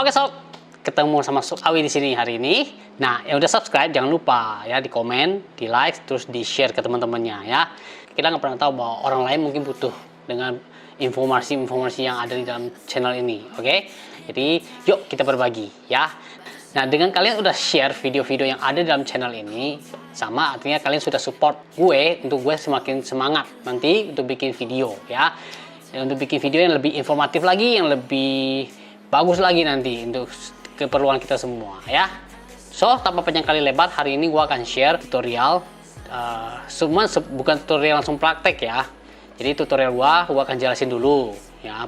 Oke sob, ketemu sama Sob Awi di sini hari ini. Nah, yang udah subscribe jangan lupa ya di komen, di like, terus di share ke teman-temannya ya. Kita nggak pernah tahu bahwa orang lain mungkin butuh dengan informasi-informasi yang ada di dalam channel ini, oke? Jadi yuk kita berbagi ya. Nah, dengan kalian udah share video-video yang ada dalam channel ini, sama artinya kalian sudah support gue untuk gue semakin semangat nanti untuk bikin video ya. Untuk bikin video yang lebih informatif lagi, yang lebih bagus lagi nanti untuk keperluan kita semua ya. So, tanpa panjang kali lebar, hari ini gue akan share tutorial. Semua bukan tutorial langsung praktek ya. Jadi tutorial gue akan jelasin dulu ya,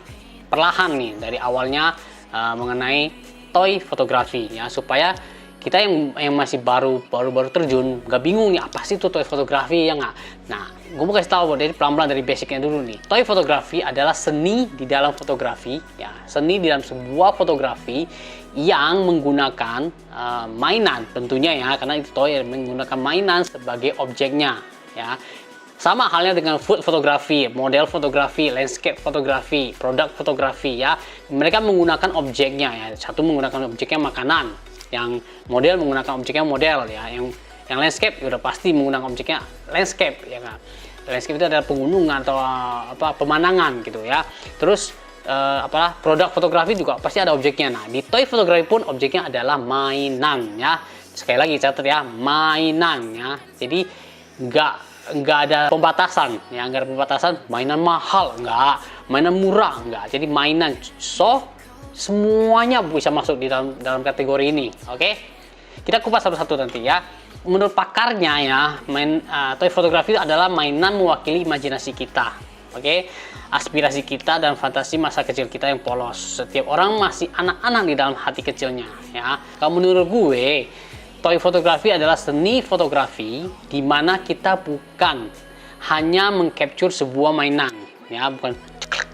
perlahan nih dari awalnya mengenai toy fotografi ya, supaya kita yang masih baru terjun nggak bingung nih apa sih itu toy fotografi ya nggak. Nah, gue mau kasih tahu dari pelan-pelan dari basicnya dulu nih. Toy fotografi adalah seni di dalam fotografi ya, seni di dalam sebuah fotografi yang menggunakan mainan tentunya ya, karena itu toy yang menggunakan mainan sebagai objeknya ya. Sama halnya dengan food fotografi, model fotografi, landscape fotografi, produk fotografi ya. Mereka menggunakan objeknya ya. Satu menggunakan objeknya makanan, yang model menggunakan objeknya model ya. Yang landscape udah pasti menggunakan objeknya landscape ya kan. Landscape itu adalah pegunungan atau pemandangan gitu ya. Terus produk fotografi juga pasti ada objeknya. Nah, di toy fotografi pun objeknya adalah mainan ya. Sekali lagi catat ya, mainan ya. Jadi nggak ada pembatasan ya, nggak ada pembatasan mainan mahal nggak, mainan murah nggak, jadi mainan. So semuanya bisa masuk di dalam kategori ini. Oke, kita kupas satu-satu nanti ya. Menurut pakarnya ya, toy fotografi adalah mainan mewakili imajinasi kita, oke, aspirasi kita dan fantasi masa kecil kita yang polos. Setiap orang masih anak-anak di dalam hati kecilnya ya. Kalau menurut gue, toy fotografi adalah seni fotografi di mana kita bukan hanya mengcapture sebuah mainan ya, bukan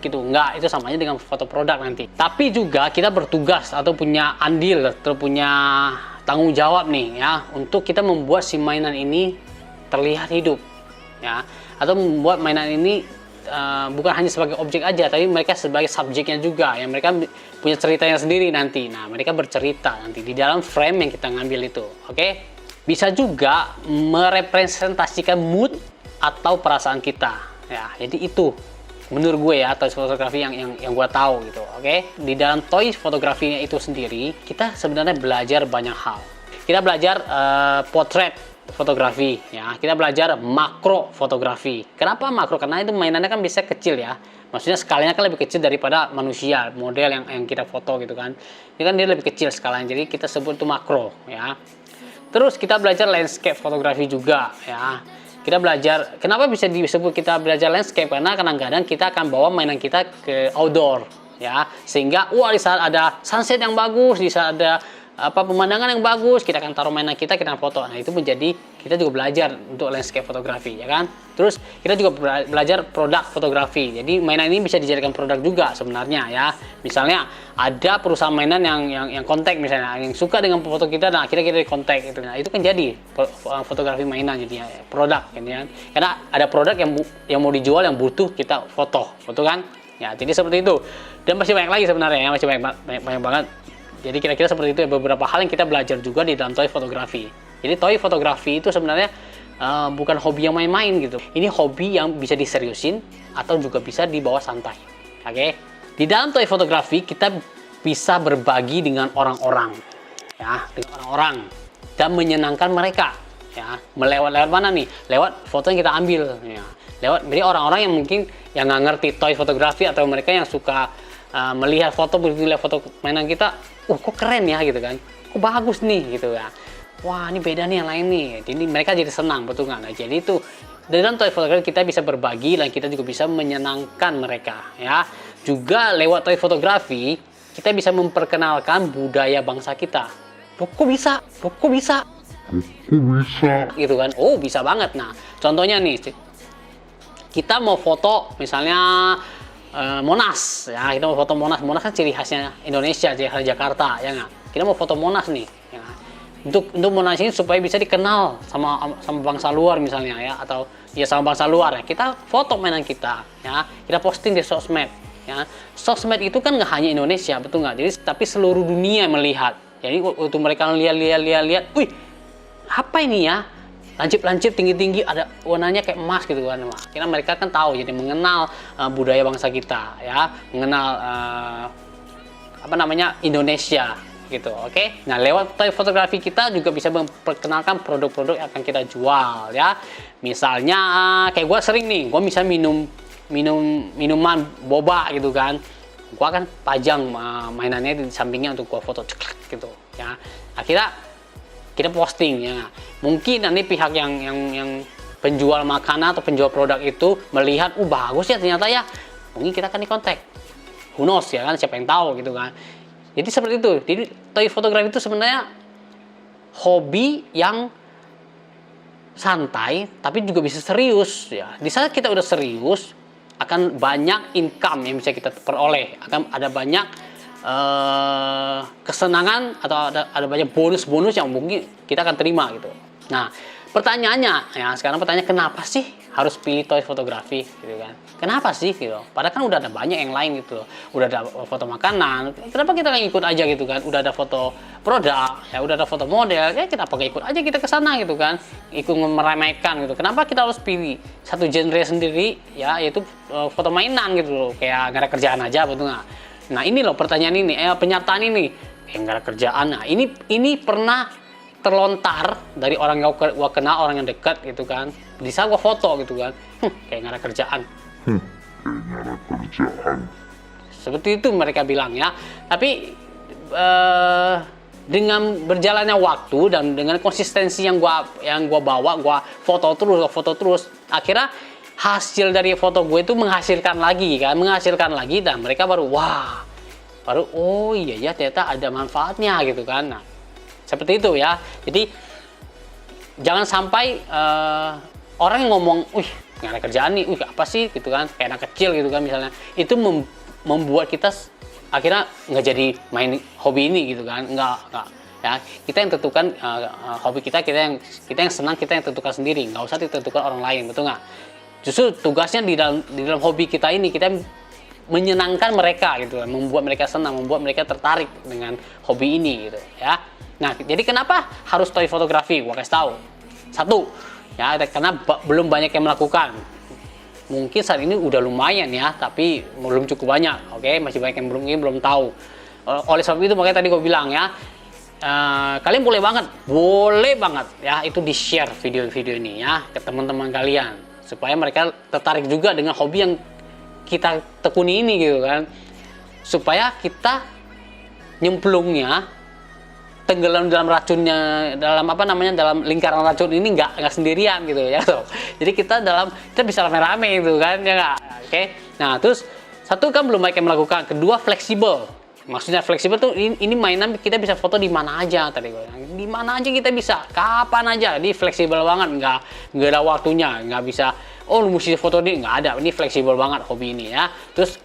gitu, enggak, itu samanya dengan foto produk nanti. Tapi juga kita bertugas atau punya andil atau punya tanggung jawab nih ya, untuk kita membuat si mainan ini terlihat hidup ya, atau membuat mainan ini bukan hanya sebagai objek aja, tapi mereka sebagai subjeknya juga ya. Mereka punya ceritanya sendiri nanti. Nah, mereka bercerita nanti di dalam frame yang kita ngambil itu. Oke, bisa juga merepresentasikan mood atau perasaan kita ya. Jadi itu menurut gue ya, toy fotografi yang gue tahu gitu. Oke, di dalam toy fotografinya itu sendiri kita sebenarnya belajar banyak hal. Kita belajar potret fotografi ya, kita belajar makro fotografi. Kenapa makro? Karena itu mainannya kan bisa kecil ya, maksudnya skalanya kan lebih kecil daripada manusia, model yang kita foto gitu kan. Ini kan dia lebih kecil skalanya, jadi kita sebut itu makro ya. Terus kita belajar landscape fotografi juga ya. Kita belajar, kenapa bisa disebut kita belajar landscape? Karena kadang-kadang kita akan bawa mainan kita ke outdoor ya, sehingga di saat ada sunset yang bagus, di saat ada pemandangan yang bagus, kita akan taruh mainan kita akan foto. Nah, itu menjadi kita juga belajar untuk landscape fotografi ya kan. Terus kita juga belajar produk fotografi. Jadi mainan ini bisa dijadikan produk juga sebenarnya ya. Misalnya ada perusahaan mainan yang kontak misalnya, yang suka dengan foto kita, nah akhirnya kita di kontak gitu. Nah, itu kan jadi fotografi mainan jadi produk gitu kan. Karena ada produk yang mau dijual yang butuh kita foto kan. Ya, jadi seperti itu. Dan masih banyak lagi sebenarnya ya, masih banyak banget. Jadi kira-kira seperti itu ya, beberapa hal yang kita belajar juga di dalam toy fotografi. Jadi toy fotografi itu sebenarnya bukan hobi yang main-main gitu. Ini hobi yang bisa diseriusin atau juga bisa dibawa santai. Oke? Di dalam toy fotografi kita bisa berbagi dengan orang-orang ya, dengan orang-orang dan menyenangkan mereka ya. Melewat mana nih? Lewat foto yang kita ambil ya. Jadi orang-orang yang mungkin yang nggak ngerti toy fotografi atau mereka yang suka melihat foto mainan kita, kok keren ya gitu kan, kok bagus nih gitu ya, wah ini beda nih yang lain nih, jadi mereka jadi senang, betul nggak? Nah, jadi itu dalam toy fotografi kita bisa berbagi dan kita juga bisa menyenangkan mereka ya. Juga lewat toy fotografi kita bisa memperkenalkan budaya bangsa kita. Kok bisa gitu kan. Bisa banget. Nah, contohnya nih, kita mau foto misalnya Monas ya, kita mau foto Monas kan ciri khasnya Indonesia, ciri khas Jakarta ya nggak. Kita mau foto Monas nih ya. Untuk Monas ini supaya bisa dikenal sama bangsa luar misalnya ya, atau ya sama bangsa luar ya, kita foto mainan kita ya, kita posting di sosmed ya. Sosmed itu kan nggak hanya Indonesia, betul nggak? Jadi tapi seluruh dunia melihat. Jadi waktu mereka lihat, wih, apa ini ya? Lancip-lancip, tinggi-tinggi, ada warnanya kayak emas gitu kan. Akhirnya mereka kan tahu, jadi mengenal budaya bangsa kita, ya, mengenal Indonesia gitu. Oke. Nah, lewat toy fotografi kita juga bisa memperkenalkan produk-produk yang akan kita jual, ya. Misalnya kayak gue sering nih, gue bisa minuman boba gitu kan. Gue kan pajang mainannya di sampingnya untuk gue foto gitu, ya. Akhirnya kita posting, ya. Mungkin nanti pihak yang penjual makanan atau penjual produk itu melihat, bagus ya ternyata ya. Mungkin kita akan dikontak. Who knows, ya kan, siapa yang tahu gitu kan. Jadi seperti itu. Jadi toy fotografi itu sebenarnya hobi yang santai tapi juga bisa serius, ya. Di saat kita udah serius, akan banyak income yang bisa kita peroleh, akan ada banyak kesenangan atau ada banyak bonus-bonus yang mungkin kita akan terima gitu. Nah, pertanyaannya, ya sekarang pertanyaan, kenapa sih harus pilih toy fotografi gitu kan? Kenapa sih gitu? Padahal kan udah ada banyak yang lain gitu loh. Udah ada foto makanan, kenapa kita nggak ikut aja gitu kan? Udah ada foto produk, ya udah ada foto model, ya kita pakai ikut aja kita ke sana gitu kan? Ikut meremehkan gitu. Kenapa kita harus pilih satu genre sendiri, ya, yaitu foto mainan gitu loh? Kayak nggak ada kerjaan aja, betul nggak? Nah ini loh pertanyaan ini, pernyataan ini, nggak ada kerjaan. Nah ini pernah terlontar dari orang yang gua kenal, orang yang dekat gitu kan. Di saat gua foto gitu kan, kayak nggak ada kerjaan. Seperti itu mereka bilang, ya. Tapi dengan berjalannya waktu dan dengan konsistensi yang gua bawa, gua foto terus, akhirnya hasil dari foto gue itu menghasilkan lagi, dan mereka baru oh iya ya, ternyata ada manfaatnya gitu kan. Nah, seperti itu, ya. Jadi jangan sampai orang yang ngomong, nggak ada kerjaan nih, apa sih gitu kan, kayak anak kecil gitu kan misalnya, itu membuat kita akhirnya nggak jadi main hobi ini gitu kan, nggak, ya. Kita yang tentukan hobi kita yang senang, kita yang tentukan sendiri, nggak usah ditentukan orang lain, betul nggak? Justru tugasnya di dalam hobi kita ini, kita menyenangkan mereka gitu, membuat mereka senang, membuat mereka tertarik dengan hobi ini gitu, ya. Nah, jadi kenapa harus toy fotografi? Gua kasih tahu. Satu, ya, karena belum banyak yang melakukan. Mungkin saat ini udah lumayan, ya, tapi belum cukup banyak. Oke, masih banyak yang belum tahu. Oleh sebab itu makanya tadi gue bilang, ya, kalian boleh banget, ya, itu di share video-video ini, ya, ke teman-teman kalian, supaya mereka tertarik juga dengan hobi yang kita tekuni ini gitu kan, supaya kita nyemplungnya, tenggelam dalam racunnya, dalam lingkaran racun ini nggak sendirian gitu, ya. Jadi kita bisa rame-rame gitu kan, ya nggak? Oke. Nah, terus satu kan belum banyak yang melakukan, kedua fleksibel. Maksudnya fleksibel tuh ini mainan kita bisa foto di mana aja tadi gue bilang. Di mana aja kita bisa, kapan aja. Ini fleksibel banget, nggak ada waktunya, nggak bisa. Lu mesti foto ini, nggak ada. Ini fleksibel banget hobi ini, ya. Terus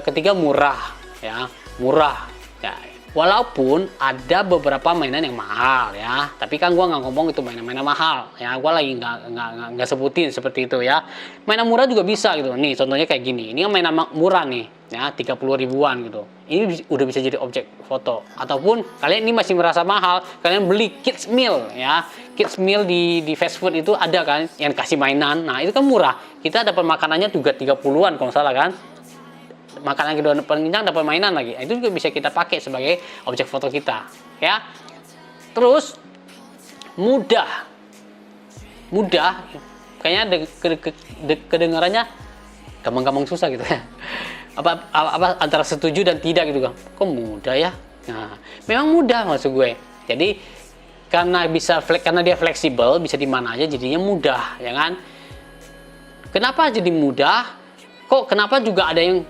ketiga murah, ya, murah. Ya, walaupun ada beberapa mainan yang mahal, ya. Tapi kan gue nggak ngomong itu mainan-mainan mahal, ya. Gue lagi nggak sebutin seperti itu, ya. Mainan murah juga bisa gitu. Nih contohnya kayak gini. Ini kan mainan murah nih, ya, 30 ribuan gitu. Ini udah bisa jadi objek foto. Ataupun kalian ini masih merasa mahal, kalian beli kids meal, ya. Kids meal di fast food itu ada kan yang kasih mainan. Nah, itu kan murah. Kita dapat makanannya juga 30-an kalau salah kan. Makanan kedua penginjang dapat mainan lagi. Itu juga bisa kita pakai sebagai objek foto kita, ya. Terus mudah. Kayaknya kedengarannya gampang-gampang susah gitu ya. Apa antara setuju dan tidak gitu kan. Kok mudah ya? Nah, memang mudah maksud gue. Jadi karena dia fleksibel, bisa di mana aja, jadinya mudah, ya kan? Kenapa jadi mudah? Kenapa juga ada yang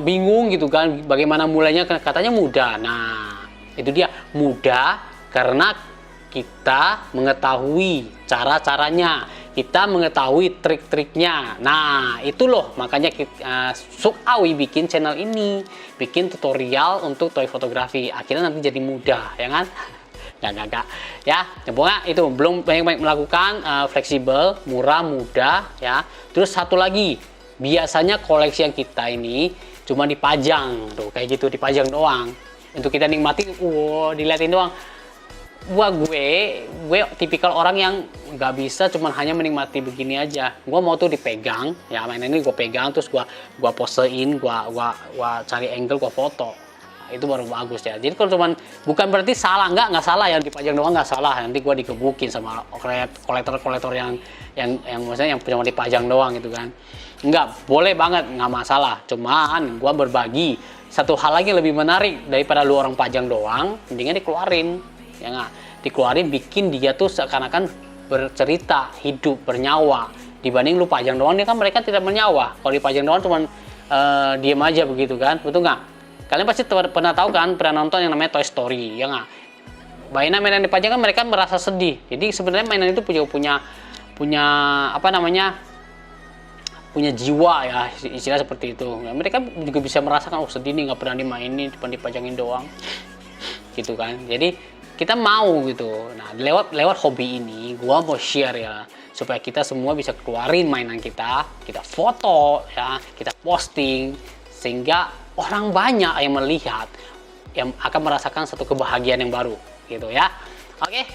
bingung gitu kan, bagaimana mulainya? Katanya mudah. Nah, itu dia, mudah karena kita mengetahui cara-caranya, kita mengetahui trik-triknya. Nah, itu loh makanya Suk Awi bikin channel ini, bikin tutorial untuk toy fotografi. Akhirnya nanti jadi mudah, ya kan? Gak. Ya, pokoknya itu belum banyak melakukan, fleksibel, murah, mudah, ya. Terus satu lagi, biasanya koleksi yang kita ini cuma dipajang tuh kayak gitu, dipajang doang untuk kita nikmati. Diliatin doang. gue tipikal orang yang nggak bisa cuman hanya menikmati begini aja. Gue mau tuh dipegang ya, mainan ini gue pegang terus gue posein, gue cari angle, gue foto. Nah, itu baru bagus ya. Jadi kalau cuman, bukan berarti salah, nggak salah ya, dipajang doang nggak salah. Nanti gue digebukin sama kolektor yang maksudnya yang cuma dipajang doang gitu kan. Nggak, boleh banget, nggak masalah. Cuman gue berbagi satu hal lagi yang lebih menarik daripada lu orang pajang doang, mendingan dikeluarin. Ya nggak, dikeluarin, bikin dia tuh seakan-akan bercerita, hidup, bernyawa, dibanding lu pajang doang. Dia kan mereka tidak bernyawa. Kalau dipajang doang cuman diem aja begitu kan, betul nggak? Kalian pasti pernah tahu kan, pernah nonton yang namanya Toy Story, ya nggak? Mainan dipajang kan mereka merasa sedih. Jadi sebenarnya mainan itu punya apa namanya, punya jiwa ya, istilah seperti itu. Ya, mereka juga bisa merasakan, sedih nih, nggak pernah dimainin, cuma dipajangin doang, gitu kan. Jadi kita mau gitu. Nah, lewat hobi ini gua mau share ya, supaya kita semua bisa keluarin mainan kita foto ya, kita posting, sehingga orang banyak yang melihat, yang akan merasakan satu kebahagiaan yang baru gitu ya. Oke.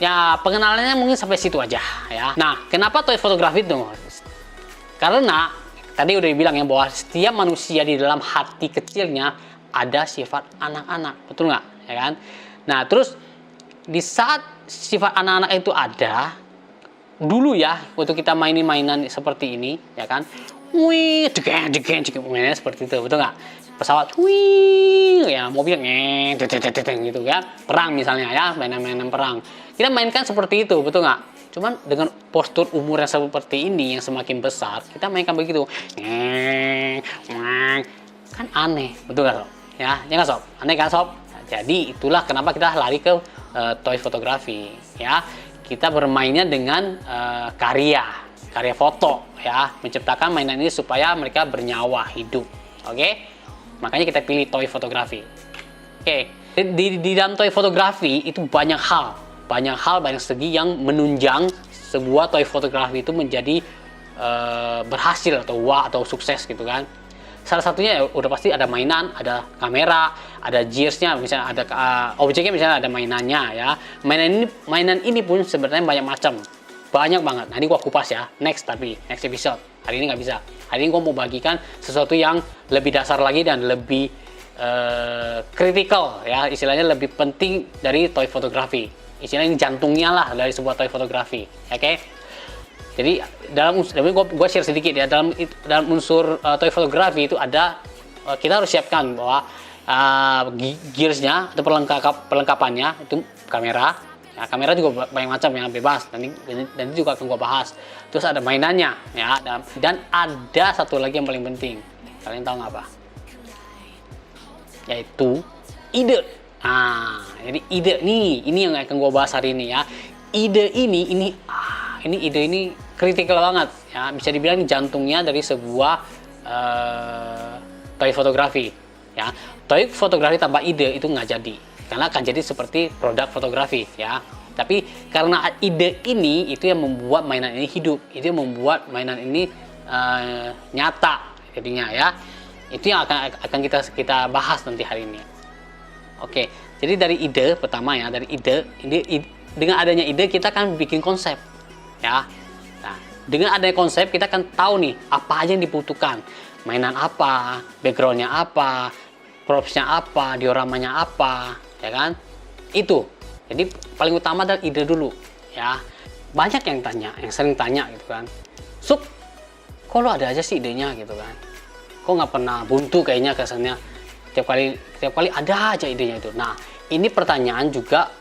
Ya, pengenalannya mungkin sampai situ aja ya. Nah, kenapa toy fotografi itu? Karena tadi udah dibilang ya, bahwa setiap manusia di dalam hati kecilnya ada sifat anak-anak, betul nggak? Ya kan? Nah, terus di saat sifat anak-anak itu ada, dulu ya, waktu kita mainin mainan seperti ini, ya kan, wih, mainnya seperti itu, betul nggak? Pesawat, wih, ya, mobil, gitu ya, perang misalnya ya, mainan-mainan perang. Kita mainkan seperti itu, betul nggak? Cuman dengan postur umur yang seperti ini, yang semakin besar, kita mainkan begitu, kan aneh, betul nggak sob? Ya nggak sob? Aneh kan sob? Jadi itulah kenapa kita lari ke toy fotografi ya. Kita bermainnya dengan karya foto ya, menciptakan mainan ini supaya mereka bernyawa, hidup. Oke? Makanya kita pilih toy fotografi. Oke. Di dalam toy fotografi itu banyak segi yang menunjang sebuah toy fotografi itu menjadi berhasil atau wah atau sukses gitu kan. Salah satunya ya, udah pasti ada mainan, ada kamera, ada gearsnya, misalnya ada objeknya, misalnya ada mainannya ya. Mainan ini pun sebenarnya banyak banget. Nah, ini gua kupas ya, next episode. Hari ini nggak bisa. Hari ini gua mau bagikan sesuatu yang lebih dasar lagi dan lebih kritikal ya, istilahnya lebih penting dari toy fotografi. Istilahnya ini jantungnya lah dari sebuah toy fotografi, oke? Jadi gue share sedikit ya, dalam unsur toy fotografi itu ada, kita harus siapkan bahwa gearsnya atau perlengkapannya itu kamera. Ya, kamera juga banyak macam ya, bebas. Dan itu juga akan gue bahas. Terus ada mainannya ya, dan ada satu lagi yang paling penting. Kalian tahu nggak apa? Yaitu ide. Nah, jadi ide ini yang akan gue bahas hari ini ya. Ide ini kritikal banget ya, bisa dibilang ini jantungnya dari sebuah toy fotografi ya. Toy fotografi tanpa ide itu nggak jadi, karena akan jadi seperti produk fotografi ya. Tapi karena ide ini itu yang membuat mainan ini hidup, itu yang membuat mainan ini nyata jadinya ya. Itu yang akan kita bahas nanti hari ini. Oke, jadi dari ide pertama ya, dari ide ini, dengan adanya ide kita kan bikin konsep ya. Nah, dengan adanya konsep kita kan tahu nih apa aja yang dibutuhkan, mainan apa, backgroundnya apa, propsnya apa, dioramanya apa, ya kan? Itu. Jadi paling utama adalah ide dulu ya. Banyak yang sering tanya gitu kan, Sup, kok lo ada aja sih idenya gitu kan? Kok nggak pernah buntu kayaknya kesannya, tiap kali ada aja idenya itu. Nah, ini pertanyaan juga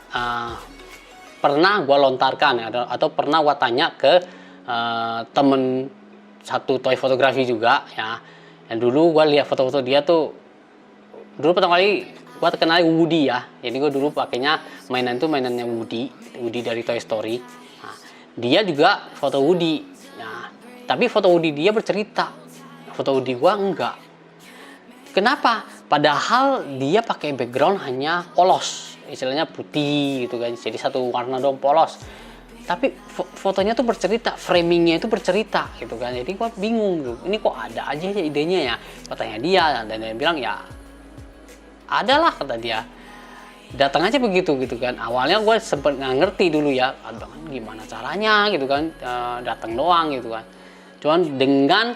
pernah gue lontarkan ya, atau pernah gue tanya ke temen satu toy fotografi juga ya. Dan dulu gue lihat foto-foto dia tuh, dulu pertama kali gue terkenal Woody ya. Jadi gue dulu pakainya mainannya Woody dari Toy Story. Nah, dia juga foto Woody. Nah, tapi foto Woody dia bercerita, foto Woody gue enggak. Kenapa? Padahal dia pakai background hanya polos, istilahnya putih gitu kan, jadi satu warna doang, polos. tapi fotonya tuh bercerita, framingnya itu bercerita gitu kan. Jadi gue bingung gitu, ini kok ada aja ya idenya ya. Katanya dia, dan dia bilang ya adalah, kata dia, datang aja begitu gitu kan. Awalnya gue sempet nggak ngerti dulu ya, gimana caranya gitu kan, datang doang gitu kan. Cuman dengan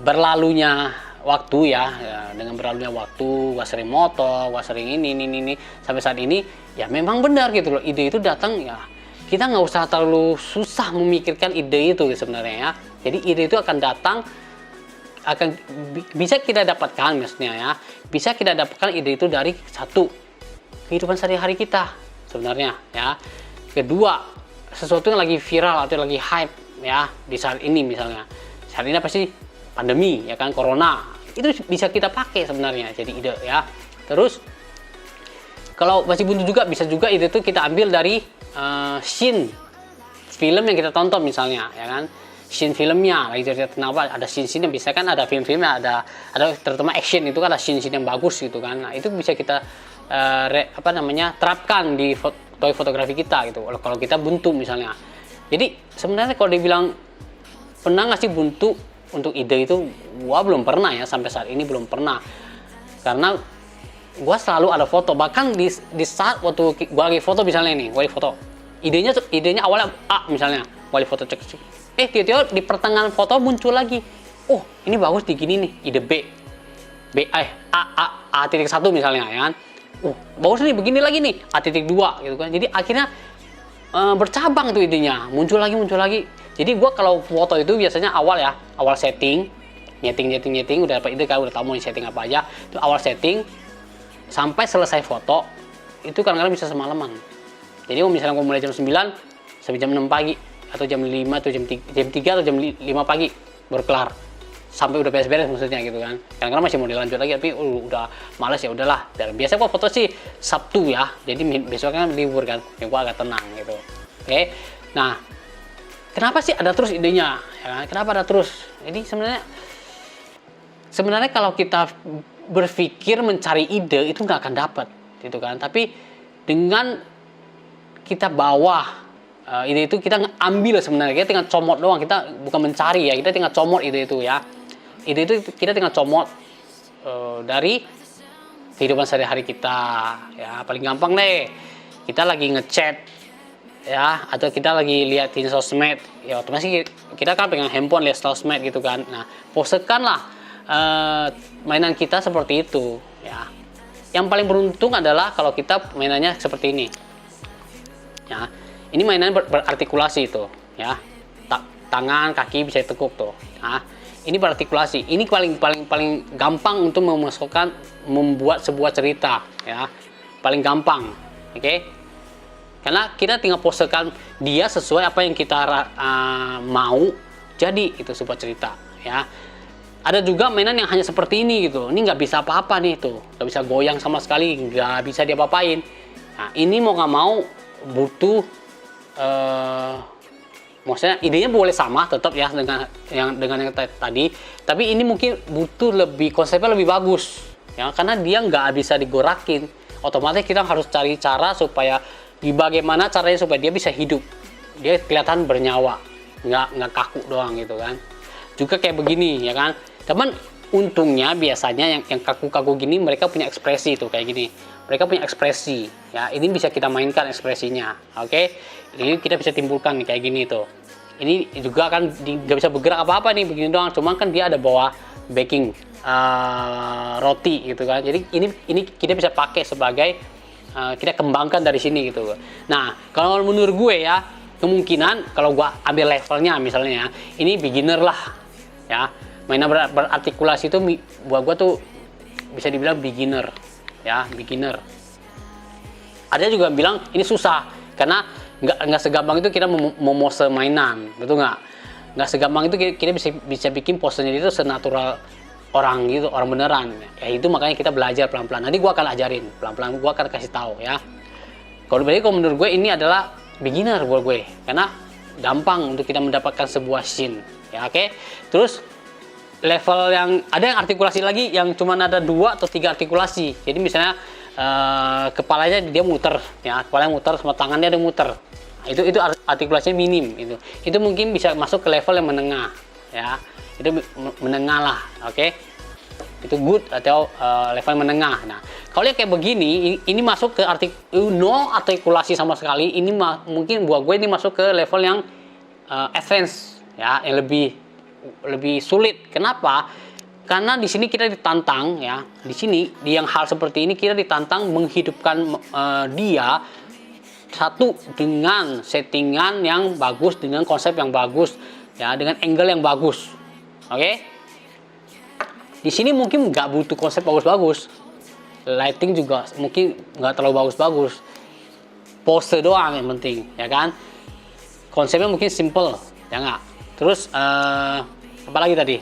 berlalunya waktu ya, dengan berlalunya waktu, gue sering moto, gue sering ini sampai saat ini ya memang benar gitu loh, ide itu datang ya. Kita nggak usah terlalu susah memikirkan ide itu sebenarnya ya. Jadi ide itu akan datang, akan bisa kita dapatkan, maksudnya ya, bisa kita dapatkan ide itu dari satu, kehidupan sehari-hari kita sebenarnya ya. Kedua, sesuatu yang lagi viral atau lagi hype ya di saat ini, misalnya saat ini apa sih, pandemi ya kan, corona, itu bisa kita pakai sebenarnya jadi ide ya. Terus kalau masih buntu juga, bisa juga ide itu kita ambil dari scene film yang kita tonton misalnya ya kan, scene filmnya lagi cerita tentang apa, ada scene yang bisa kan, ada film-filmnya, ada terutama action itu kan ada scene yang bagus gitu kan. Nah, itu bisa kita terapkan di fotografi kita gitu kalau kita buntu misalnya. Jadi sebenarnya kalau dibilang pernah nggak sih buntu untuk ide itu, gua belum pernah ya, sampai saat ini belum pernah, karena gua selalu ada foto. Bahkan di saat waktu gua lagi foto misalnya nih, gua lagi foto, idenya awalnya A misalnya, gua lagi foto cek, tiba-tiba di pertengahan foto muncul lagi, oh ini bagus di gini nih, ide A titik 1 misalnya ya kan, bagus nih begini lagi nih, A titik 2 gitu kan. Jadi akhirnya bercabang tuh idenya, muncul lagi. Jadi gue kalau foto itu biasanya awal setting, nyeting, udah dapat ide kan, udah tahu mau setting apa aja. Itu awal setting sampai selesai foto itu kadang-kadang bisa semalaman. Jadi misalnya gue mulai jam 9 sampai jam 6 pagi, atau jam 5 atau jam 3 atau jam 5 pagi baru kelar. Sampai udah beres-beres maksudnya gitu kan. Kadang-kadang masih mau dilanjut lagi, tapi udah malas ya udahlah. Dan biasanya gue foto sih Sabtu ya. Jadi besoknya kan libur kan, yang gue agak tenang gitu. Oke. Nah, kenapa sih ada terus idenya? Ya, kenapa ada terus? Jadi sebenarnya kalau kita berpikir mencari ide itu nggak akan dapat, gitu kan. Tapi dengan kita bawa ide itu, kita ambil sebenarnya, kita tinggal comot doang. Kita bukan mencari ya, kita tinggal comot ide itu ya. Ide itu kita tinggal comot dari kehidupan sehari-hari kita. Ya paling gampang deh, kita lagi ngechat ya, atau kita lagi liatin sosmed ya, otomatis kita kan pegang handphone lihat sosmed gitu kan. Nah, posekanlah mainan kita seperti itu ya. Yang paling beruntung adalah kalau kita mainannya seperti ini ya. Ini mainan berartikulasi itu ya, tangan kaki bisa ditekuk tuh. Nah, ini berartikulasi. Ini paling gampang untuk membuat sebuah cerita ya, paling gampang. Oke? Karena kita tinggal posekan dia sesuai apa yang kita mau, jadi itu sebuah cerita ya. Ada juga mainan yang hanya seperti ini gitu, ini nggak bisa apa-apa nih tuh, nggak bisa goyang sama sekali, nggak bisa diapa-apain. Nah, ini mau nggak mau butuh maksudnya idenya boleh sama tetap ya dengan yang tadi, tapi ini mungkin butuh konsepnya lebih bagus ya, karena dia nggak bisa digorakin. Otomatis kita harus cari cara supaya bagaimana caranya supaya dia bisa hidup, dia kelihatan bernyawa, nggak kaku doang gitu kan. Juga kayak begini ya kan, teman. Untungnya biasanya yang kaku-kaku gini mereka punya ekspresi tuh kayak gini, mereka punya ekspresi ya, ini bisa kita mainkan ekspresinya. Oke, ini kita bisa timbulkan nih, kayak gini tuh. Ini juga kan nggak bisa bergerak apa-apa nih, begini doang, cuman kan dia ada bawa baking roti gitu kan. Jadi ini kita bisa pakai sebagai kita kembangkan dari sini gitu. Nah, kalau menurut gue ya, kemungkinan kalau gue ambil levelnya misalnya ya, ini beginner lah ya. Mainan berartikulasi itu buat gue tuh bisa dibilang beginner ya, beginner. Ada juga bilang ini susah karena nggak segampang itu kita memose mainan, betul nggak? Nggak segampang itu kita bisa bikin posenya itu senatural orang gitu, orang beneran. Ya itu makanya kita belajar pelan-pelan. Nanti gue akan ajarin pelan-pelan, gue akan kasih tahu ya. Kalau menurut gue ini adalah beginner buat gue, karena gampang untuk kita mendapatkan sebuah scene ya. Oke, terus level yang ada yang artikulasi lagi, yang cuma ada 2 atau 3 artikulasi. Jadi misalnya kepalanya dia muter ya, kepalanya muter sama tangannya ada muter. Nah, itu artikulasinya minim itu mungkin bisa masuk ke level yang menengah ya, itu menengah lah, oke. Itu good atau level menengah. Nah kalau lihat kayak begini, ini masuk ke no artikulasi sama sekali, ini mungkin buat gue ini masuk ke level yang advance ya, yang lebih sulit. Kenapa? Karena di sini kita ditantang ya, di sini di yang hal seperti ini kita ditantang menghidupkan dia satu dengan settingan yang bagus, dengan konsep yang bagus ya, dengan angle yang bagus, oke. Di sini mungkin nggak butuh konsep bagus-bagus, lighting juga mungkin nggak terlalu bagus-bagus, pose doang yang penting ya kan, konsepnya mungkin simple ya nggak. Terus apalagi tadi,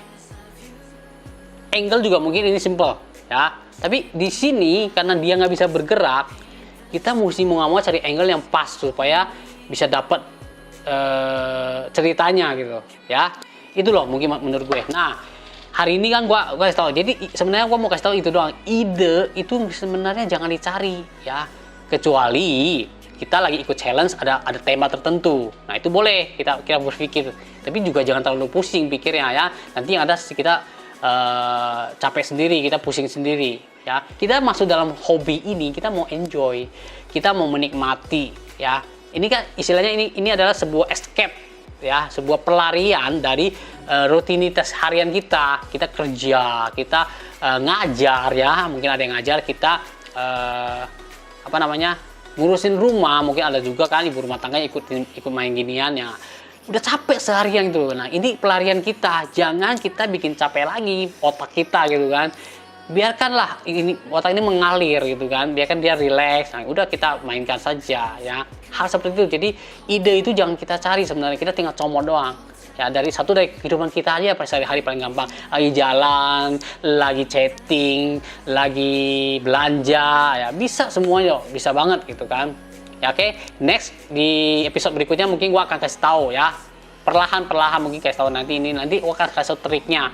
angle juga mungkin ini simple ya, tapi di sini karena dia nggak bisa bergerak, kita mesti mau nggak mau cari angle yang pas supaya bisa dapat ceritanya gitu ya. Itu loh mungkin menurut gue. Nah hari ini kan gua kasih tahu, jadi sebenarnya gua mau kasih tahu itu doang. Ide itu sebenarnya jangan dicari ya, kecuali kita lagi ikut challenge, ada tema tertentu. Nah itu boleh kita berpikir, tapi juga jangan terlalu pusing pikirnya ya, nanti yang ada kita capek sendiri, kita pusing sendiri ya. Kita masuk dalam hobi ini, kita mau enjoy, kita mau menikmati ya. Ini kan istilahnya ini adalah sebuah escape ya, sebuah pelarian dari rutinitas harian kita kerja, kita ngajar ya, mungkin ada yang ngajar, kita ngurusin rumah, mungkin ada juga kan ibu rumah tangga ikut main ginian ya, udah capek seharian gitu. Nah ini pelarian kita, jangan kita bikin capek lagi otak kita gitu kan, biarkanlah ini otak ini mengalir gitu kan, biarkan dia relax. Nah udah kita mainkan saja ya, hal seperti itu. Jadi ide itu jangan kita cari, sebenarnya kita tinggal comot doang ya, dari kehidupan kita aja sehari-hari paling gampang, lagi jalan, lagi chatting, lagi belanja ya, bisa semuanya, bisa banget gitu kan ya. Oke, next di episode berikutnya mungkin gua akan kasih tahu ya, perlahan-perlahan mungkin kasih tahu, nanti gua akan kasih tahu triknya,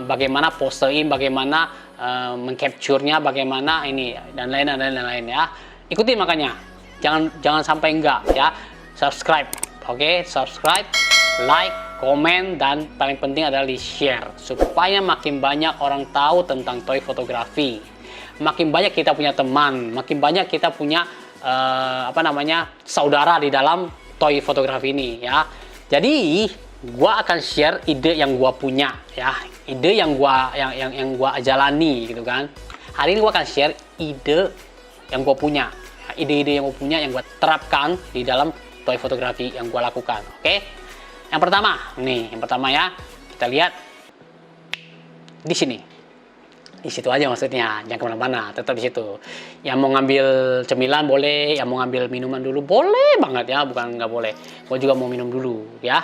bagaimana postein, bagaimana mengcapture-nya, bagaimana ini dan lain-lain ya. Ikutin makanya, jangan sampai enggak ya. Subscribe, oke, subscribe, like, komen, dan paling penting adalah di share supaya makin banyak orang tahu tentang toy fotografi, makin banyak kita punya teman, makin banyak kita punya saudara di dalam toy fotografi ini ya. Jadi gua akan share ide yang gua punya ya, ide yang gua jalani gitu kan. Hari ini gua akan share ide yang gua punya, ide-ide yang gua punya, yang gua terapkan di dalam toy fotografi yang gua lakukan. Oke, yang pertama ya, kita lihat di sini, di situ aja maksudnya, jangan kemana-mana, tetap di situ. Yang mau ngambil cemilan boleh, yang mau ngambil minuman dulu boleh banget ya, bukan nggak boleh. Gua juga mau minum dulu ya.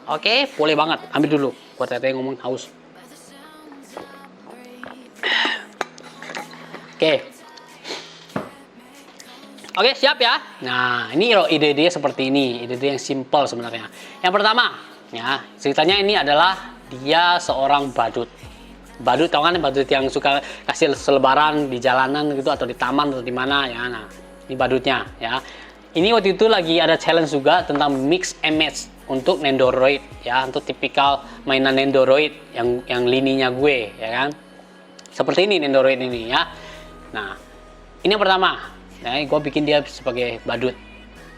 Oke, boleh banget, ambil dulu. Gua tadi ngomong haus. Oke, siap ya. Nah, ini loh ide-ide seperti ini, ide-ide yang simple sebenarnya. Yang pertama, ya, ceritanya ini adalah dia seorang badut. Badut, tau kan badut yang suka kasih selebaran di jalanan gitu, atau di taman atau di mana ya. Nah, ini badutnya ya. Ini waktu itu lagi ada challenge juga tentang mix and match untuk Nendoroid ya, untuk tipikal mainan Nendoroid yang lininya gue ya kan. Seperti ini Nendoroid ini ya. Nah, ini yang pertama. Nah, gue bikin dia sebagai badut.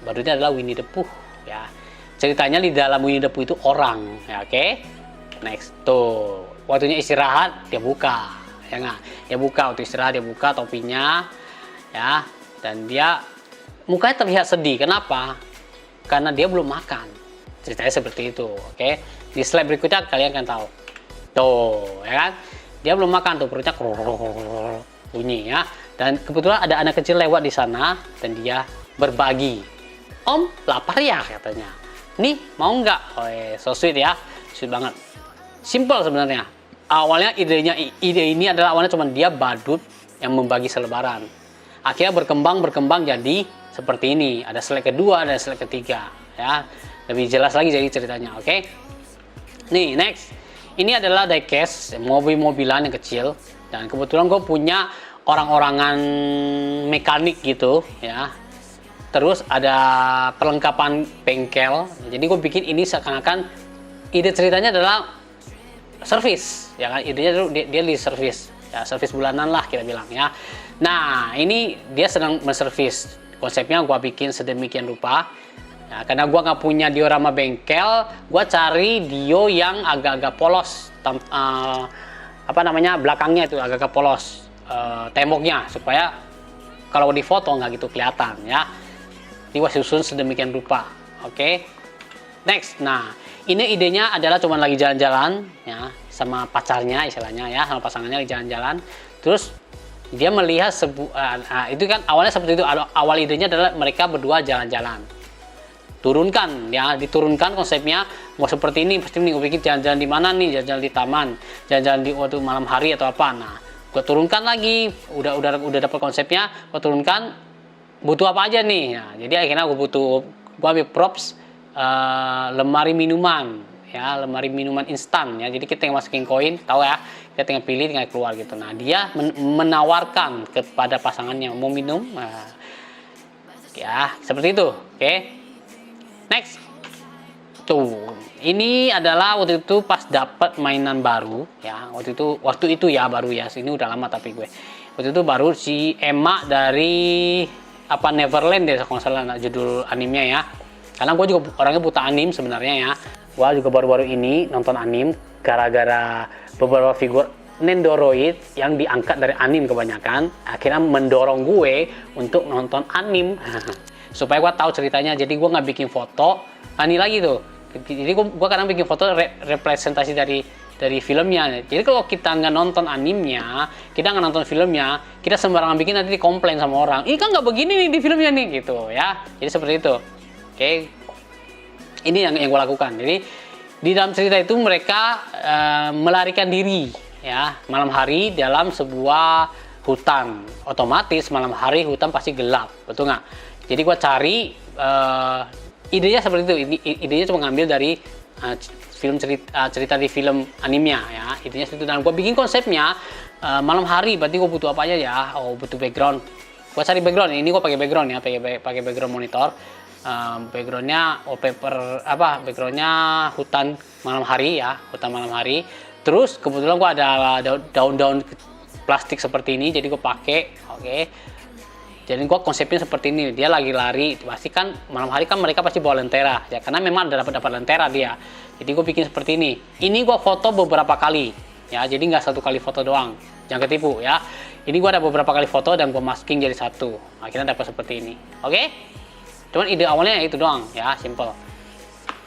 Badutnya adalah Winnie the Pooh ya. Ceritanya di dalam Winnie the Pooh itu orang ya, oke. Next tuh, waktunya istirahat dia buka ya nggak, dia buka waktu istirahat, dia buka topinya ya, dan dia mukanya terlihat sedih. Kenapa? Karena dia belum makan. Ceritanya seperti itu, oke. Di slide berikutnya kalian akan tahu tuh ya kan, dia belum makan tuh, perutnya bunyi ya. Dan kebetulan ada anak kecil lewat di sana dan dia berbagi. Om, lapar ya katanya. Nih, mau nggak? Oh, so sweet ya, sweet banget. Simple sebenarnya. Awalnya ide ini adalah awalnya cuma dia badut yang membagi selebaran. Akhirnya berkembang jadi seperti ini. Ada slide kedua, ada slide ketiga ya. Lebih jelas lagi jadi ceritanya, oke? Nih, next. Ini adalah diecast, mobil-mobilan yang kecil. Dan kebetulan gue punya orang-orangan mekanik gitu ya. terus ada perlengkapan bengkel. Jadi gue bikin ini seakan-akan ide ceritanya adalah servis, ya kan? Idenya tuh dia di servis, ya servis bulanan lah kita bilang ya. Nah ini dia sedang menservis. Konsepnya gue bikin sedemikian rupa. Ya, karena gue nggak punya diorama bengkel, gue cari dio yang agak-agak polos, apa namanya, belakangnya itu agak-agak polos, temboknya, supaya kalau di foto nggak gitu kelihatan ya. Ini gue susun sedemikian rupa. Oke. Next. Nah ini idenya adalah cuman lagi jalan-jalan ya sama pacarnya istilahnya ya, sama pasangannya lagi jalan-jalan. Terus dia melihat itu kan awalnya seperti itu. Awal idenya adalah mereka berdua jalan-jalan. Turunkan ya, diturunkan konsepnya mau seperti ini, pasti nih gue pikir jalan-jalan di mana nih, jalan-jalan di taman, jalan-jalan di waktu malam hari atau apa. Nah gue turunkan lagi, udah dapat konsepnya, gue turunkan butuh apa aja nih. Nah, jadi akhirnya gue ambil props, lemari minuman ya, lemari minuman instan ya. Jadi kita tinggal masukin koin, tahu ya, kita tinggal pilih, tinggal keluar gitu. Nah dia menawarkan kepada pasangannya mau minum, nah, ya seperti itu. Oke. Next. Tuh, ini adalah waktu itu pas dapat mainan baru ya. Waktu itu ya baru ya. Ini udah lama tapi gue. Waktu itu baru si Emma dari apa Neverland deh kalau salah judul animenya ya. Karena gue juga orangnya buta anim sebenarnya ya. Gue juga baru-baru ini nonton anim gara-gara beberapa figur Nendoroid yang diangkat dari anim kebanyakan. Akhirnya mendorong gue untuk nonton anim. Supaya gue tahu ceritanya. Jadi gue nggak bikin foto. Nah, ini lagi tuh. Jadi gue kadang bikin foto representasi dari filmnya. Jadi kalau kita nggak nonton animnya, kita nggak nonton filmnya, kita sembarangan bikin nanti dikomplain sama orang. Ini kan nggak begini nih di filmnya nih gitu ya. Jadi seperti itu. Oke. Ini yang gue lakukan. Jadi di dalam cerita itu mereka melarikan diri ya malam hari dalam sebuah hutan. Otomatis malam hari hutan pasti gelap, betul nggak? Jadi gue cari idenya seperti itu. Idenya cuma ngambil dari cerita di film animenya ya. Idenya seperti itu. Dan gue bikin konsepnya malam hari. Berarti gue butuh apa aja ya? Oh butuh background. Gue cari background. Ini gue pakai background ya. Pakai background monitor. Backgroundnya wallpaper apa? Backgroundnya hutan malam hari ya. Hutan malam hari. Terus kebetulan gue ada daun-daun plastik seperti ini. Jadi gue pakai. Oke. Jadi gue konsepnya seperti ini, dia lagi lari, pasti kan malam hari kan mereka pasti bawa lentera, ya karena memang ada dapat lentera dia. Jadi gue bikin seperti ini. Ini gue foto beberapa kali, ya jadi nggak satu kali foto doang, jangan ketipu ya. Ini gue ada beberapa kali foto dan gue masking jadi satu, akhirnya dapat seperti ini. Oke? Cuman ide awalnya itu doang, ya simple.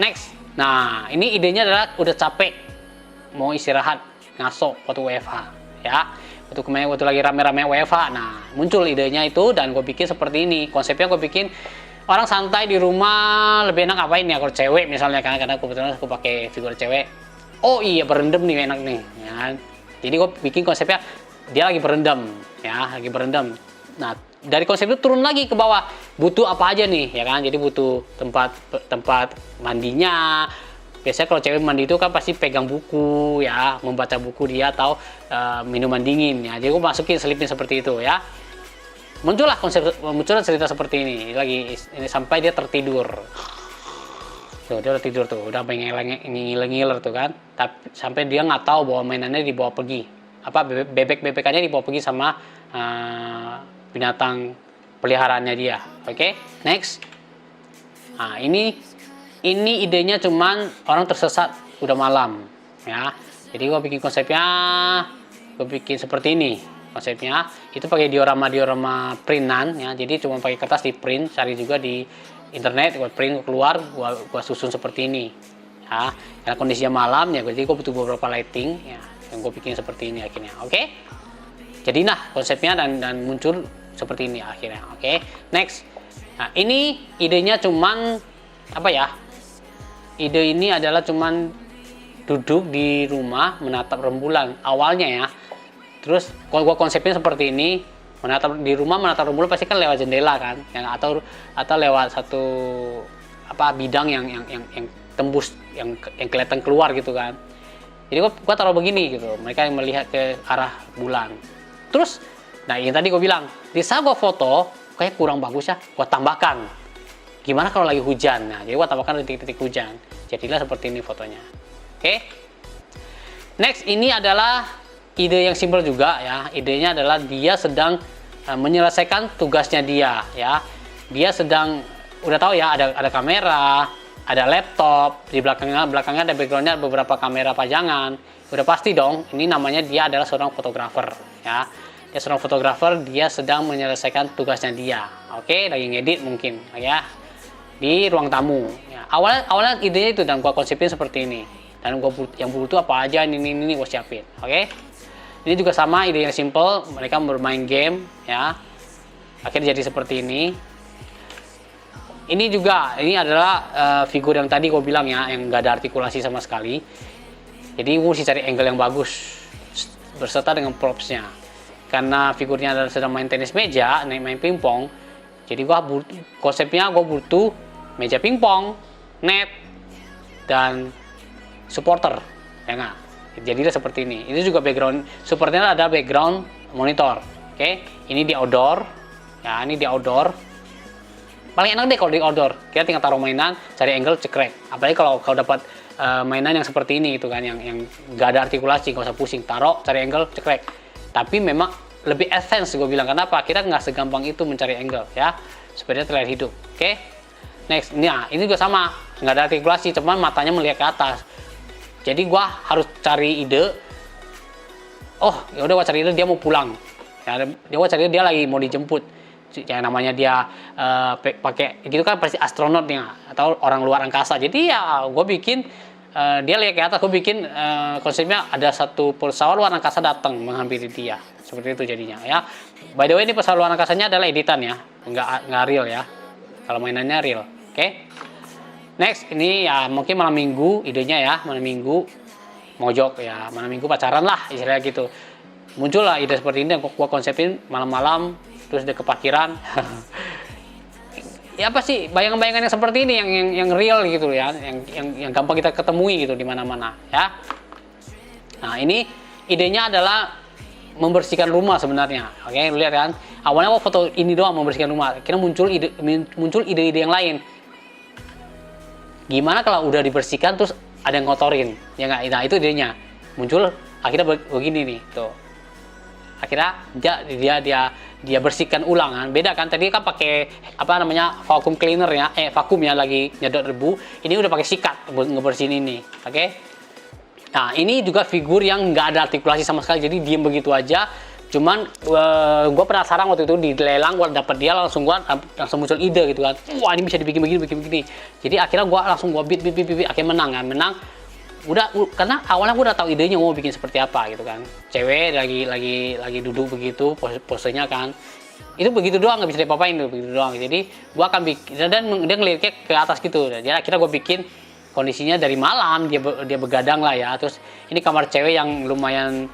Next, nah ini idenya adalah udah capek, mau istirahat, ngaso waktu WFH, ya. Waktu lagi rame-rame WFH, nah muncul idenya itu dan gue bikin seperti ini. Konsepnya gue bikin orang santai di rumah, lebih enak apain ya kalau cewek misalnya, karena kebetulan aku pakai figur cewek. Oh iya berendam nih enak nih ya. Jadi gue bikin konsepnya dia lagi berendam ya, lagi berendam. Nah dari konsep itu turun lagi ke bawah, butuh apa aja nih ya kan. Jadi butuh tempat mandinya. Biasanya kalau cewek mandi itu kan pasti pegang buku ya, membaca buku dia atau minuman dingin ya. Jadi gue masukin, selipin seperti itu ya. Muncullah cerita seperti ini lagi ini sampai dia tertidur. Tuh dia udah tidur tuh, udah ngiler tuh kan. Tapi sampai dia nggak tahu bahwa mainannya dibawa pergi. Apa bebek-bebekannya dibawa pergi sama binatang peliharaannya dia. Oke, next. Nah ini idenya cuman orang tersesat udah malam ya. Jadi gue bikin konsepnya, gue bikin seperti ini konsepnya. Itu pakai diorama printan ya. Jadi cuma pakai kertas di print, cari juga di internet, gue print keluar, gue susun seperti ini ya. Karena kondisinya malam ya, jadi gue butuh beberapa lighting ya. Yang gue bikin seperti ini akhirnya. Oke. Jadi nah konsepnya dan muncul seperti ini akhirnya. Oke. Next. Nah ini idenya cuman apa ya? Ide ini adalah cuman duduk di rumah menatap rembulan awalnya ya. Terus gua konsepnya seperti ini, menatap rembulan pasti kan lewat jendela kan, yang atau lewat satu apa bidang yang tembus yang kelihatan keluar gitu kan. Jadi gua taruh begini gitu, mereka yang melihat ke arah bulan. Terus nah yang tadi gua bilang, di saat gua foto kayak kurang bagus ya, gua tambahkan. Gimana kalau lagi hujan? Nah, jadi gua tambahkan titik-titik hujan. Jadilah seperti ini fotonya. Oke. Next, ini adalah ide yang simpel juga ya. Idenya adalah dia sedang menyelesaikan tugasnya dia ya. Dia sedang, udah tahu ya, ada kamera, ada laptop, di belakangnya ada backgroundnya beberapa kamera pajangan. Udah pasti dong, ini namanya dia adalah seorang fotografer ya. Dia seorang fotografer, dia sedang menyelesaikan tugasnya dia. Oke, lagi ngedit mungkin ya di ruang tamu. Ya, awalnya idenya itu, dan gua konsepin seperti ini. Dan gua yang butuh apa aja, ini gua siapin. Oke. Ini juga sama, ide yang simple, mereka bermain game ya. Akhirnya jadi seperti ini. Ini juga, ini adalah figur yang tadi gue bilang ya, yang nggak ada artikulasi sama sekali. Jadi gue mesti cari angle yang bagus berserta dengan propsnya. Karena figurnya adalah sedang main tenis meja, main pingpong. Jadi konsepnya gue butuh meja pingpong, net, dan supporter, ya nggak? Jadilah seperti ini. Ini juga background, supportnya ada background monitor. Oke, ini di outdoor, ya ini di outdoor. Paling enak deh kalau di outdoor. Kita tinggal taruh mainan, cari angle, cekrek. Apalagi kalau dapat mainan yang seperti ini gitu kan, yang nggak ada artikulasi, nggak usah pusing, taruh, cari angle, cekrek. Tapi memang lebih advance gue bilang. Kenapa? Kita nggak segampang itu mencari angle ya, supaya dia terlihat hidup. Oke. Next, ini juga sama, nggak ada artikulasi, cuman matanya melihat ke atas. Jadi gua harus cari ide. Oh, ya udah gua cari ide dia mau pulang. Ya, gua cari ide dia lagi mau dijemput. Yang namanya dia pakai gitu kan, pasti astronot ya, atau orang luar angkasa. Jadi ya gua bikin dia lihat ke atas, gua bikin konsepnya ada satu pesawat luar angkasa datang menghampiri dia. Seperti itu jadinya ya. By the way, ini pesawat luar angkasanya adalah editan ya. Enggak real ya. Kalau mainannya real. Oke. Next, ini ya mungkin malam minggu idenya ya, malam minggu mojok ya, malam minggu pacaran lah istilahnya gitu. Muncul lah ide seperti ini, gua konsepin malam-malam, terus dia keparkiran. Ya apa sih, bayangan-bayangan yang seperti ini yang real gitu ya, yang gampang kita ketemui gitu di mana-mana ya. Nah, ini idenya adalah membersihkan rumah sebenarnya. Oke, lihat kan. Awalnya gua foto ini doang, membersihkan rumah. Akhirnya muncul ide-ide yang lain. Gimana kalau udah dibersihkan terus ada yang ngotorin, ya nggak? Nah, itu idenya muncul, akhirnya begini nih tuh. Akhirnya dia bersihkan ulang kan. Beda kan, tadi kan pakai apa namanya, vacuum cleaner ya, vakum ya, lagi nyedot debu. Ini udah pakai sikat buat ngebersihin ini. Oke. Nah, ini juga figur yang nggak ada artikulasi sama sekali, jadi diem begitu aja. Cuman gue penasaran waktu itu di lelang, gue dapet dia langsung muncul ide gitu kan. Wah, ini bisa dibikin begini. Jadi akhirnya gue langsung beat, akhirnya menang kan. Udah, karena awalnya gue udah tahu idenya mau bikin seperti apa gitu kan. Cewek lagi duduk begitu, posenya kan. Itu begitu doang, nggak bisa diapa-apain tuh, begitu doang. Jadi gue akan bikin, dan dia ngeliatnya ke atas gitu. Jadi akhirnya gue bikin kondisinya dari malam, dia begadang lah ya. Terus ini kamar cewek yang lumayan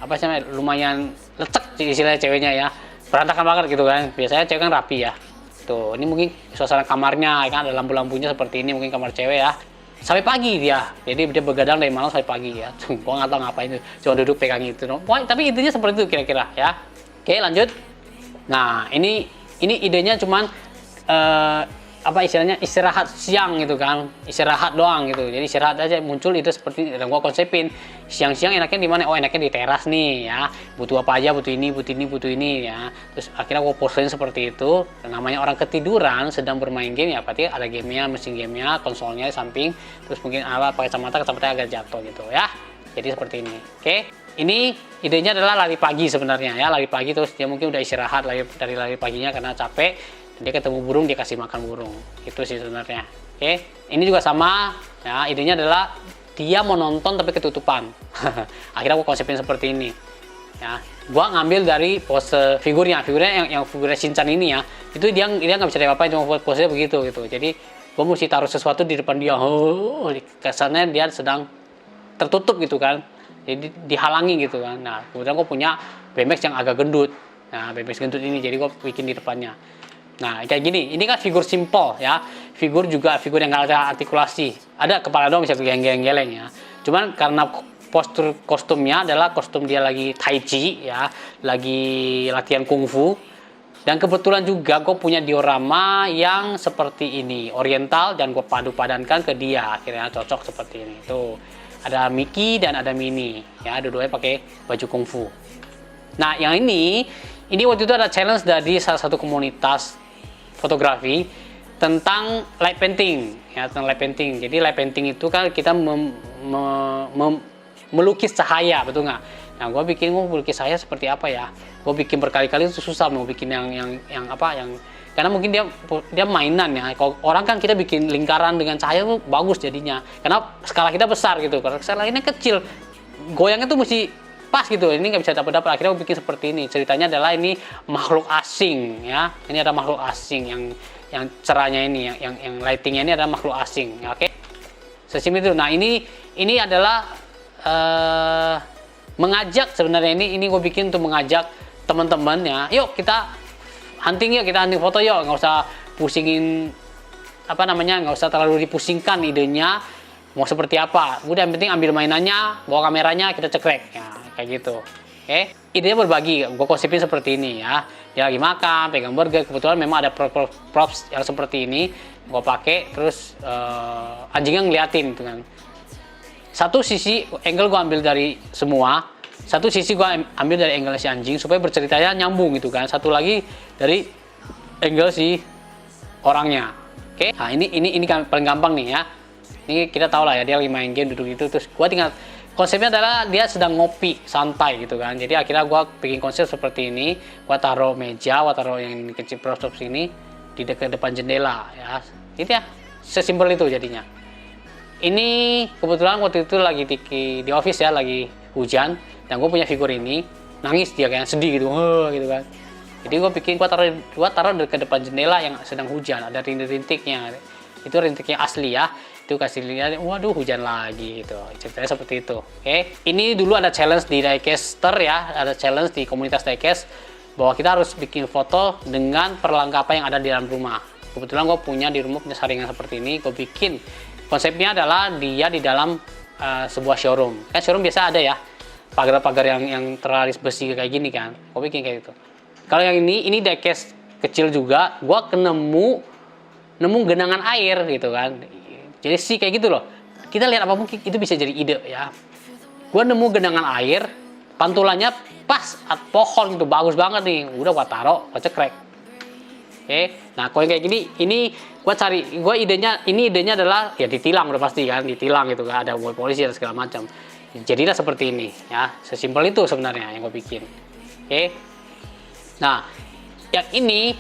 apa sih namanya, lumayan lecek istilahnya ceweknya ya, berantakan banget gitu kan. Biasanya cewek kan rapi ya. Tuh, ini mungkin suasana kamarnya kan, ada lampu-lampunya seperti ini, mungkin kamar cewek ya. Sampai pagi dia, jadi dia begadang dari malam sampai pagi ya. Gua nggak tahu ngapain itu, cuma duduk pegang itu. Wah, tapi intinya seperti itu kira-kira ya. Oke, lanjut. Nah, ini idenya cuman apa istilahnya, istirahat siang gitu kan, istirahat doang gitu. Jadi istirahat aja, muncul ide seperti yang gua konsepin. Siang-siang enaknya di mana? Oh, enaknya di teras nih ya, butuh apa aja, butuh ini ya. Terus akhirnya gua postein seperti itu. Namanya orang ketiduran sedang bermain game ya, berarti ada gamenya, mesin gamenya, konsolnya di samping, terus mungkin ala pakai kacamata agak jatuh gitu ya. Jadi seperti ini. Oke, ini idenya adalah lari pagi sebenarnya ya, lari pagi terus dia mungkin udah istirahat dari lari paginya karena capek. Dia ketemu burung, dia kasih makan burung. Itu sih sebenarnya. Oke, ini juga sama ya, idenya adalah dia mau nonton tapi ketutupan. Akhirnya gua konsepin seperti ini ya. Gua ngambil dari pose figurnya yang figurnya Shinchan ini ya. Itu dia nggak bisa diapa-apain, cuma posenya begitu gitu. Jadi gua mesti taruh sesuatu di depan dia. Oh, kesannya dia sedang tertutup gitu kan. Jadi dihalangi gitu kan. Nah, kemudian gua punya BMX yang agak gendut. Nah, BMX gendut ini jadi gua bikin di depannya. Nah, kayak gini, ini kan figur simple ya. Figur yang nggak ada artikulasi. Ada kepala doang bisa geleng-geleng ya. Cuman karena postur kostumnya adalah kostum dia lagi tai chi ya, lagi latihan kungfu. Dan kebetulan juga gue punya diorama yang seperti ini, oriental, dan gue padu-padankan ke dia, akhirnya cocok seperti ini. Tuh, ada Mickey dan ada Minnie, ya, dua-duanya pakai baju kungfu. Nah, yang ini waktu itu ada challenge dari salah satu komunitas fotografi tentang light painting, ya, tentang light painting. Jadi light painting itu kan kita melukis cahaya, betul nggak? Nah, gue melukis cahaya seperti apa ya? Gue bikin berkali-kali itu susah mau bikin yang karena mungkin dia mainan ya. Kalau orang kan kita bikin lingkaran dengan cahaya tuh bagus jadinya. Karena skala kita besar gitu. Karena skala ini kecil, goyangnya tuh mesti pas gitu. Ini nggak bisa dapat. Akhirnya gue bikin seperti ini. Ceritanya adalah ini makhluk asing ya. Ini ada makhluk asing yang cerahnya ini, yang lightingnya ini adalah makhluk asing. Ya, oke. Sesimpel itu. Nah, ini adalah mengajak sebenarnya ini gue bikin untuk mengajak teman-teman ya, yuk kita hunting foto yuk, nggak usah pusingin nggak usah terlalu dipusingkan idenya mau seperti apa, udah yang penting ambil mainannya, bawa kameranya, kita cekrek ya, kayak gitu. Oke, idenya berbagi, gue konsepin seperti ini ya, dia lagi makan, pegang burger, kebetulan memang ada props yang seperti ini gue pakai, terus anjingnya ngeliatin gitu kan. Satu sisi angle gue ambil dari semua, satu sisi gue ambil dari angle si anjing supaya berceritanya nyambung gitu kan. Satu lagi dari angle si orangnya. Oke, nah ini kan paling gampang nih ya. Ini kita tahu lah ya, dia lagi main game duduk gitu, terus gue tinggal konsepnya adalah dia sedang ngopi santai gitu kan. Jadi akhirnya gue bikin konsep seperti ini, gue taruh meja, gue taruh yang kecil prop sini di depan jendela ya. Itu ya, sesimpel itu jadinya. Ini kebetulan waktu itu lagi di office ya, lagi hujan, dan gue punya figur ini, nangis dia kayak sedih gitu, gitu kan. Jadi gue taruh ke depan jendela yang sedang hujan, ada rintik-rintiknya, itu rintiknya asli ya, itu kasih lihat, waduh hujan lagi gitu, ceritanya seperti itu. Oke, ini dulu ada challenge di Diecaster ya, ada challenge di komunitas Diecast bahwa kita harus bikin foto dengan perlengkapan yang ada di dalam rumah. Kebetulan gue punya di rumah punya saringan seperti ini, gue bikin. Konsepnya adalah dia di dalam sebuah showroom. Kan showroom biasa ada ya, pagar-pagar yang teralis besi kayak gini kan. Gue bikin kayak gitu. Kalau yang ini diecast kecil juga, gue nemu genangan air gitu kan. Jadi sih kayak gitu loh. Kita lihat apa mungkin itu bisa jadi ide ya. Gue nemu genangan air, pantulannya pas pohon gitu, bagus banget nih. Udah gue taruh, gue cekrek. Oke, nah kalau kayak gini, ini idenya adalah ya ditilang udah pasti kan, ditilang gitu kan, ada polisi dan segala macam. Jadilah seperti ini ya, sesimpel itu sebenarnya yang gue bikin. Oke, nah yang ini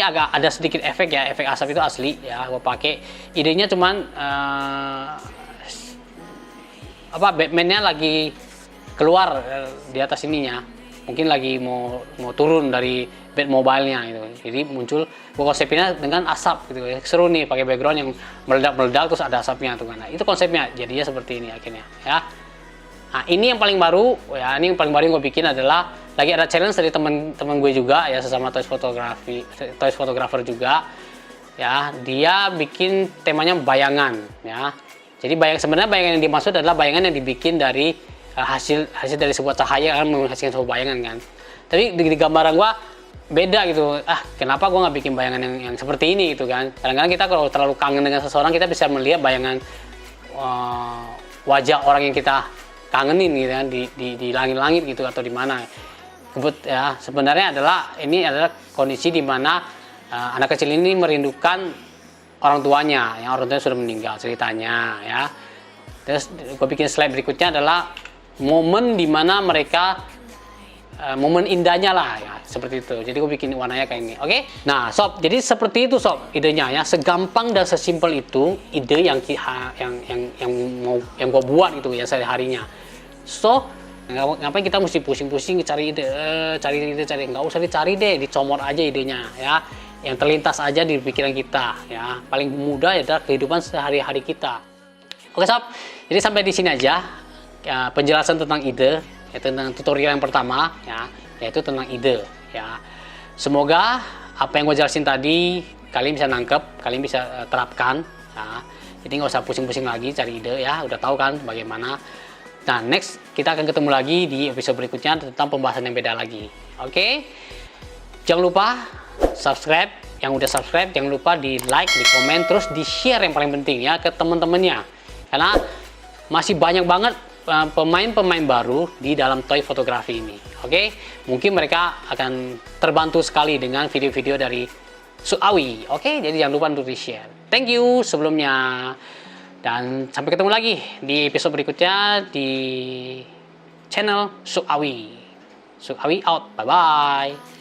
agak ada sedikit efek ya, efek asap itu asli ya, gue pakai. Idenya cuman Batman-nya lagi keluar di atas ininya, mungkin lagi mau turun dari Batmobile-nya gitu. Jadi muncul konsepnya dengan asap gitu ya. Seru nih pakai background yang meledak-meledak terus ada asapnya tuh kan. Nah, itu konsepnya. Jadinya seperti ini akhirnya ya. Nah, ini yang paling baru ya, ini yang paling baru yang gue bikin adalah lagi ada challenge dari teman-teman gue juga ya, sesama toys photographer juga. Ya, dia bikin temanya bayangan ya. Jadi sebenarnya bayangan yang dimaksud adalah bayangan yang dibikin dari hasil dari sebuah cahaya kan, menghasilkan sebuah bayangan kan. Tapi di gambaran gue beda gitu, kenapa gue nggak bikin bayangan yang seperti ini gitu kan. Kadang-kadang kita kalau terlalu kangen dengan seseorang, kita bisa melihat bayangan wajah orang yang kita kangenin gitu kan, di langit-langit gitu atau di mana. Ya, sebenarnya ini adalah kondisi di mana anak kecil ini merindukan orang tuanya, yang orang tuanya sudah meninggal ceritanya ya. Terus gue bikin slide berikutnya adalah momen di mana mereka momen indahnya lah ya, seperti itu. Jadi gue bikin warnanya kayak ini. Oke? Nah, sob, jadi seperti itu sob idenya ya, segampang dan sesimpel itu ide yang gue buat gitu ya sehari-harinya. So, ngapain kita mesti pusing-pusing cari ide, nggak usah dicari deh, dicomot aja idenya ya. Yang terlintas aja di pikiran kita ya. Paling mudah adalah kehidupan sehari-hari kita. Oke sob, jadi sampai di sini aja ya, penjelasan tentang ide. Ya, tentang tutorial yang pertama ya, yaitu tentang ide ya. Semoga apa yang gue jelasin tadi kalian bisa nangkep, kalian bisa terapkan ya. Jadi nggak usah pusing-pusing lagi cari ide ya, udah tahu kan bagaimana. Nah, next kita akan ketemu lagi di episode berikutnya tentang pembahasan yang beda lagi. Oke? Jangan lupa subscribe, yang udah subscribe jangan lupa di like, di komen, terus di share yang paling penting ya ke teman-temannya. Karena masih banyak banget pemain-pemain baru di dalam toy fotografi ini. Oke, mungkin mereka akan terbantu sekali dengan video-video dari Suawi. Oke, jadi jangan lupa untuk di share. Thank you sebelumnya. Dan sampai ketemu lagi di episode berikutnya di channel Suawi. Suawi out. Bye-bye.